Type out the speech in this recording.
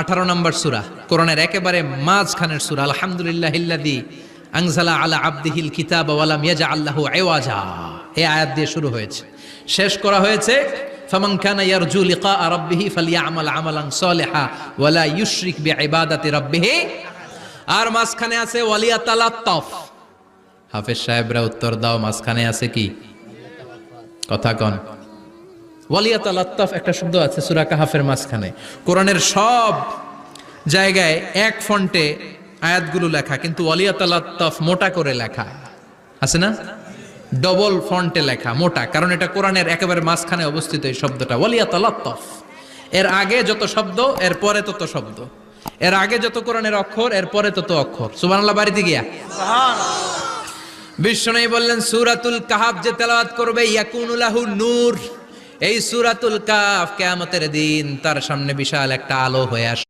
18 নম্বর সূরা, কোরআনের একেবারে মাঝখানের সূরা। আলহামদুলিল্লাহিল্লাযী আনজালা আলা আবদিহিল কিতাবা ওয়া লাম ইয়াজআল লাহু ইওয়াজা, এই আয়াত দিয়ে শুরু হয়েছে, শেষ করা হয়েছে ফামান কানা ইয়ারজু লিকা রাব্বিহি ফালইআমাল আমালান সালিহা ওয়া লা ইউশরিক বিইবাদাতি রাব্বিহি। আর মাঝখানে আছে ওয়ালিয়াতালাত্তাফ। হাফেজ সাহেবরা উত্তর দাও, মাঝখানে আছে কি? কথা কন। ওয়ালিয়াতালাত্তাফ একটা শব্দ আছে সূরা কাহাফের মাঝখানে। কোরআনের সব জায়গায় এক ফন্টে আয়াতগুলো লেখা, কিন্তু ওয়ালিয়াতালাত্তাফ মোটা করে লেখা আছে না, ডবল ফন্টে লেখা, মোটা, কারণ এটা কোরআনের একেবারে মাঝখানে অবস্থিত এই শব্দটা ওয়ালিয়াতালাত্তাফ। এর আগে যত শব্দ এর পরে তত শব্দ, এর আগে যত কোরআনের অক্ষর এর পরে তত অক্ষর। সুবহানাল্লাহ বাড়িতে গিয়া বিশ্বনবী বললেন সূরাতুল কাহাফ যে তেলাওয়াত করবে ইয়াকুনু লাহু নূর, এই সূরাতুল কাহাফ কিয়ামতের দিন তার সামনে বিশাল একটা আলো হয়ে আসবে।